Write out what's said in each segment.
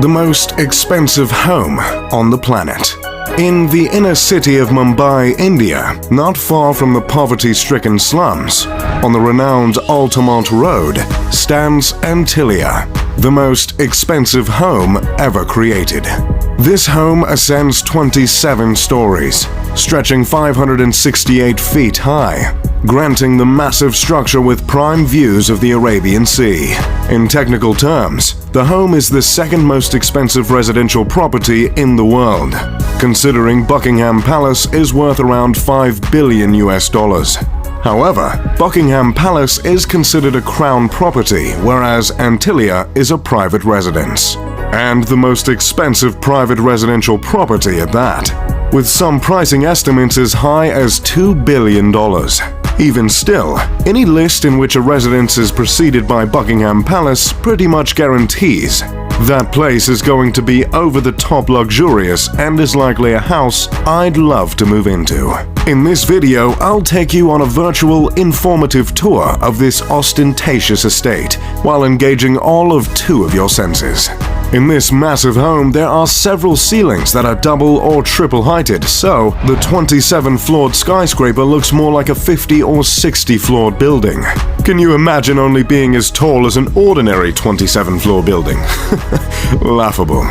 the most expensive home on the planet. In the inner city of Mumbai, India, not far from the poverty-stricken slums, on the renowned Altamont Road, stands Antilla, the most expensive home ever created. This home ascends 27 stories, stretching 568 feet high, granting the massive structure with prime views of the Arabian Sea. In technical terms, the home is the second most expensive residential property in the world, considering Buckingham Palace is worth around $5 billion. However, Buckingham Palace is considered a crown property, whereas Antilla is a private residence. And the most expensive private residential property at that, with some pricing estimates as high as $2 billion. Even still, any list in which a residence is preceded by Buckingham Palace pretty much guarantees that place is going to be over-the-top luxurious and is likely a house I'd love to move into. In this video, I'll take you on a virtual, informative tour of this ostentatious estate while engaging all of 2 of your senses. In this massive home, there are several ceilings that are double or triple heighted, so the 27-floored skyscraper looks more like a 50 or 60-floored building. Can you imagine only being as tall as an ordinary 27-floor building? Laughable.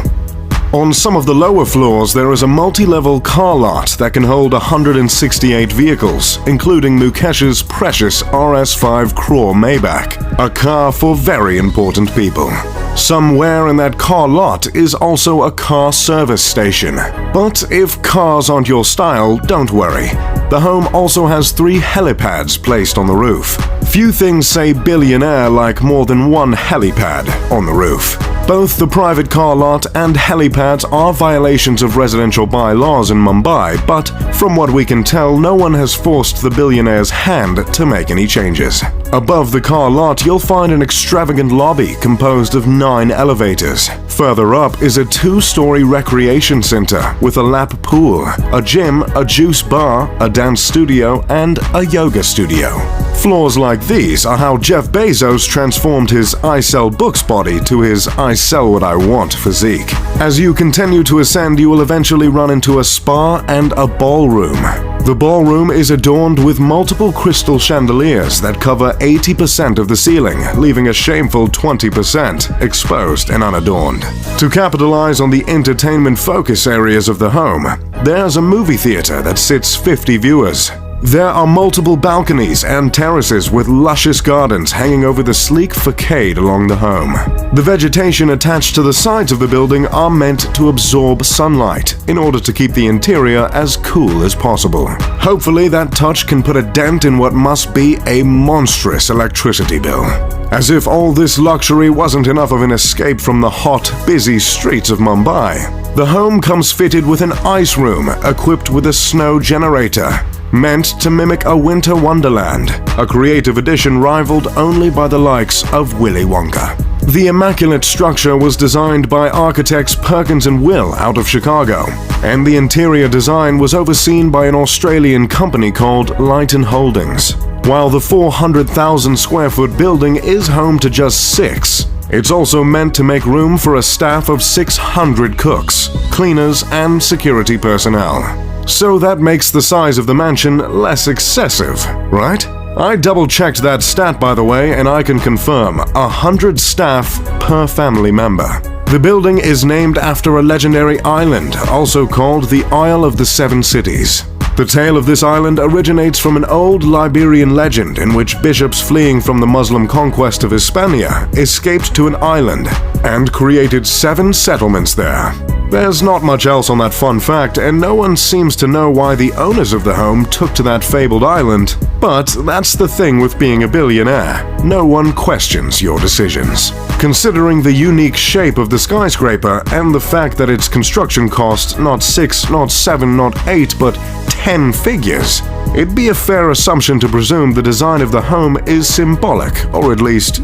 On some of the lower floors, there is a multi-level car lot that can hold 168 vehicles, including Mukesh's precious RS5 Crore Maybach, a car for very important people. Somewhere in that car lot is also a car service station. But if cars aren't your style, don't worry. The home also has 3 helipads placed on the roof. Few things say billionaire like more than one helipad on the roof. Both the private car lot and helipads are violations of residential bylaws in Mumbai, but from what we can tell, no one has forced the billionaire's hand to make any changes. Above the car lot, you'll find an extravagant lobby composed of 9 elevators. Further up is a 2-story recreation center with a lap pool, a gym, a juice bar, a dance studio, and a yoga studio. Floors like these are how Jeff Bezos transformed his I sell books body to his I sell what I want physique. As you continue to ascend, you will eventually run into a spa and a ballroom. The ballroom is adorned with multiple crystal chandeliers that cover 80% of the ceiling, leaving a shameful 20% exposed and unadorned. To capitalize on the entertainment focus areas of the home, there's a movie theater that sits 50 viewers. There are multiple balconies and terraces with luscious gardens hanging over the sleek facade along the home. The vegetation attached to the sides of the building are meant to absorb sunlight in order to keep the interior as cool as possible. Hopefully that touch can put a dent in what must be a monstrous electricity bill. As if all this luxury wasn't enough of an escape from the hot, busy streets of Mumbai, the home comes fitted with an ice room equipped with a snow generator, meant to mimic a winter wonderland, a creative addition rivaled only by the likes of Willy Wonka. The immaculate structure was designed by architects Perkins & Will out of Chicago, and the interior design was overseen by an Australian company called Lighton Holdings. While the 400,000 square foot building is home to just 6, it's also meant to make room for a staff of 600 cooks, cleaners, and security personnel. So that makes the size of the mansion less excessive, right? I double-checked that stat, by the way, and I can confirm 100 staff per family member. The building is named after a legendary island, also called the Isle of the Seven Cities. The tale of this island originates from an old Liberian legend in which bishops fleeing from the Muslim conquest of Hispania escaped to an island and created 7 settlements there. There's not much else on that fun fact, and no one seems to know why the owners of the home took to that fabled island. But that's the thing with being a billionaire. No one questions your decisions. Considering the unique shape of the skyscraper and the fact that its construction cost not 6, not 7, not 8, but 10 figures, it'd be a fair assumption to presume the design of the home is symbolic, or at least,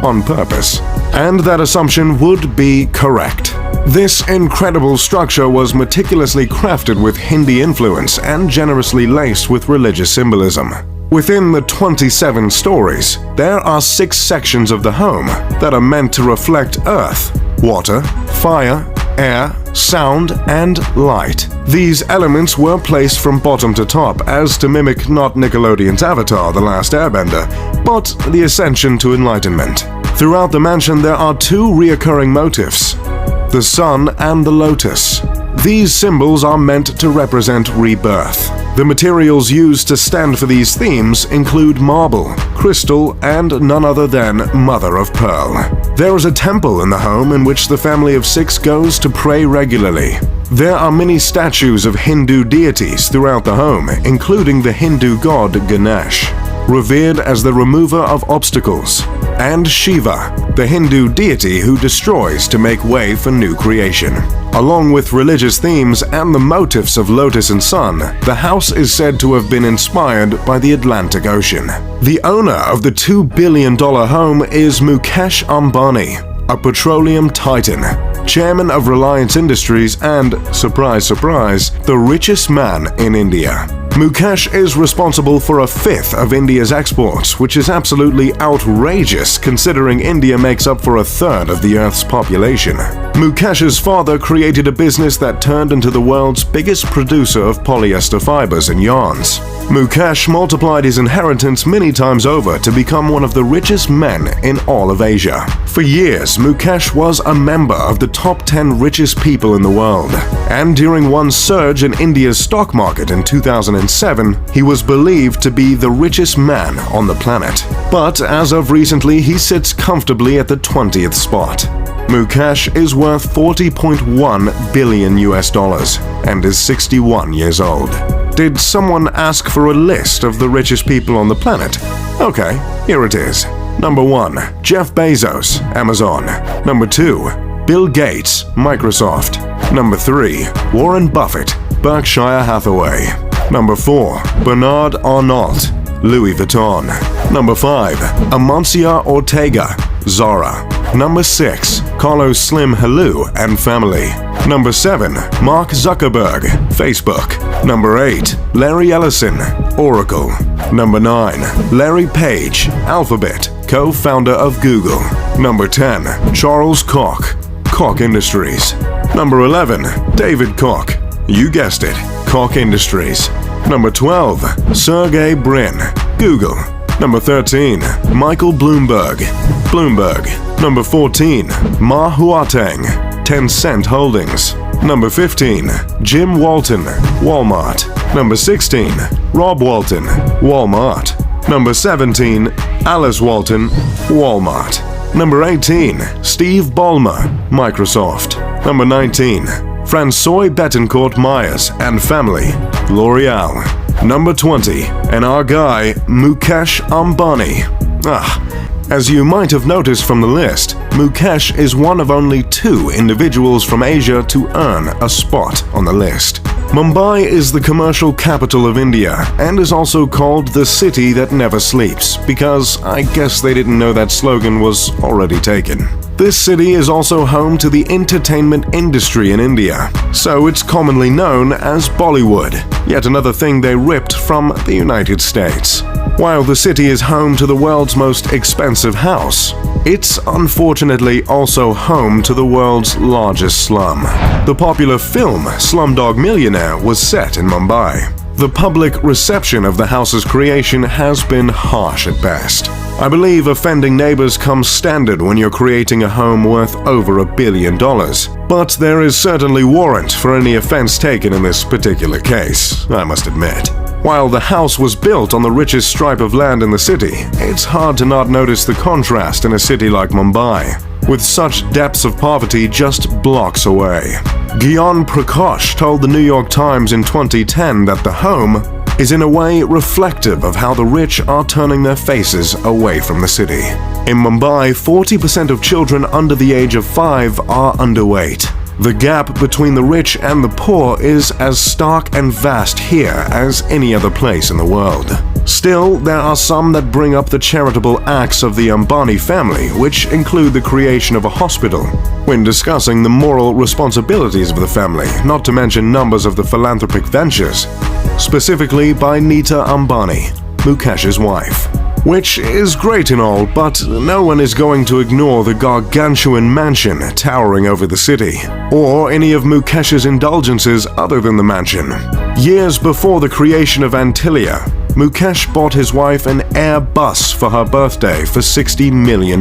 on purpose. And that assumption would be correct. This incredible structure was meticulously crafted with Hindi influence and generously laced with religious symbolism. Within the 27 stories, there are 6 sections of the home that are meant to reflect earth, water, fire, air, sound, and light. These elements were placed from bottom to top as to mimic not Nickelodeon's Avatar: The Last Airbender, but the ascension to enlightenment. Throughout the mansion there are two reoccurring motifs: the sun and the lotus. These symbols are meant to represent rebirth. The materials used to stand for these themes include marble, crystal, and none other than mother of pearl. There is a temple in the home in which the family of 6 goes to pray regularly. There are many statues of Hindu deities throughout the home, including the Hindu god Ganesh, revered as the remover of obstacles, and Shiva, the Hindu deity who destroys to make way for new creation. Along with religious themes and the motifs of lotus and sun, the house is said to have been inspired by the Atlantic Ocean. The owner of the $2 billion home is Mukesh Ambani, a petroleum titan, chairman of Reliance Industries and, surprise surprise, the richest man in India. Mukesh is responsible for 1/5 of India's exports, which is absolutely outrageous considering India makes up for 1/3 of the Earth's population. Mukesh's father created a business that turned into the world's biggest producer of polyester fibers and yarns. Mukesh multiplied his inheritance many times over to become one of the richest men in all of Asia. For years, Mukesh was a member of the top 10 richest people in the world, and during one surge in India's stock market in 2007, he was believed to be the richest man on the planet. But as of recently, he sits comfortably at the 20th spot. Mukesh is worth $40.1 billion and is 61 years old. Did someone ask for a list of the richest people on the planet? Okay, here it is. Number 1. Jeff Bezos, Amazon. Number 2. Bill Gates, Microsoft. Number 3. Warren Buffett, Berkshire Hathaway. Number 4. Bernard Arnault, Louis Vuitton. Number 5. Amancio Ortega, Zara. Number 6. Carlos Slim Helou and family. Number 7. Mark Zuckerberg, Facebook. Number 8. Larry Ellison, Oracle. Number 9. Larry Page, Alphabet, co-founder of Google. Number 10. Charles Koch, Koch Industries. Number 11. David Koch, you guessed it, Koch Industries. Number 12. Sergey Brin, Google. Number 13. Michael Bloomberg, Bloomberg. Number 14. Ma Huateng, Tencent Holdings. Number 15. Jim Walton, Walmart. Number 16. Rob Walton, Walmart. Number 17. Alice Walton, Walmart. Number 18. Steve Ballmer, Microsoft. Number 19. Francois Bettencourt Myers and family, L'Oreal. Number 20. And our guy, Mukesh Ambani. As you might have noticed from the list, Mukesh is one of only 2 individuals from Asia to earn a spot on the list. Mumbai is the commercial capital of India and is also called the city that never sleeps, because I guess they didn't know that slogan was already taken. This city is also home to the entertainment industry in India, so it's commonly known as Bollywood, yet another thing they ripped from the United States. While the city is home to the world's most expensive house, it's unfortunately also home to the world's largest slum. The popular film Slumdog Millionaire was set in Mumbai. The public reception of the house's creation has been harsh at best. I believe offending neighbors comes standard when you're creating a home worth over $1 billion. But there is certainly warrant for any offense taken in this particular case, I must admit. While the house was built on the richest stripe of land in the city, it's hard to not notice the contrast in a city like Mumbai, with such depths of poverty just blocks away. Gyan Prakash told the New York Times in 2010 that the home is in a way reflective of how the rich are turning their faces away from the city. In Mumbai, 40% of children under the age of 5 are underweight. The gap between the rich and the poor is as stark and vast here as any other place in the world. Still, there are some that bring up the charitable acts of the Ambani family, which include the creation of a hospital, when discussing the moral responsibilities of the family, not to mention numbers of the philanthropic ventures, specifically by Nita Ambani, Mukesh's wife. Which is great and all, but no one is going to ignore the gargantuan mansion towering over the city, or any of Mukesh's indulgences other than the mansion. Years before the creation of Antilla, Mukesh bought his wife an Airbus for her birthday for $60 million.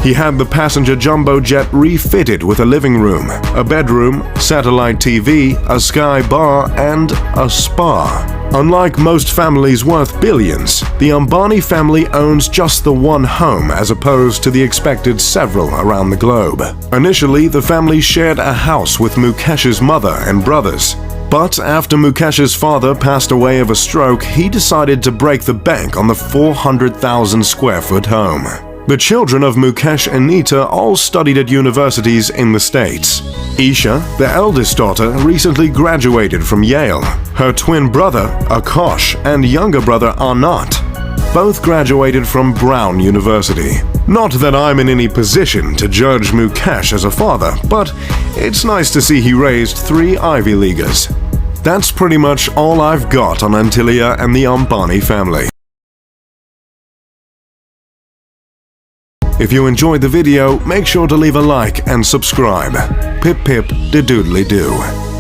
He had the passenger jumbo jet refitted with a living room, a bedroom, satellite TV, a sky bar, and a spa. Unlike most families worth billions, the Ambani family owns just the one home as opposed to the expected several around the globe. Initially, the family shared a house with Mukesh's mother and brothers. But after Mukesh's father passed away of a stroke, he decided to break the bank on the 400,000 square foot home. The children of Mukesh and Nita all studied at universities in the States. Isha, the eldest daughter, recently graduated from Yale. Her twin brother, Akash, and younger brother, Anant, both graduated from Brown University. Not that I'm in any position to judge Mukesh as a father, but it's nice to see he raised 3 Ivy Leaguers. That's pretty much all I've got on Antilla and the Ambani family. If you enjoyed the video, make sure to leave a like and subscribe. Pip pip de doodly doo.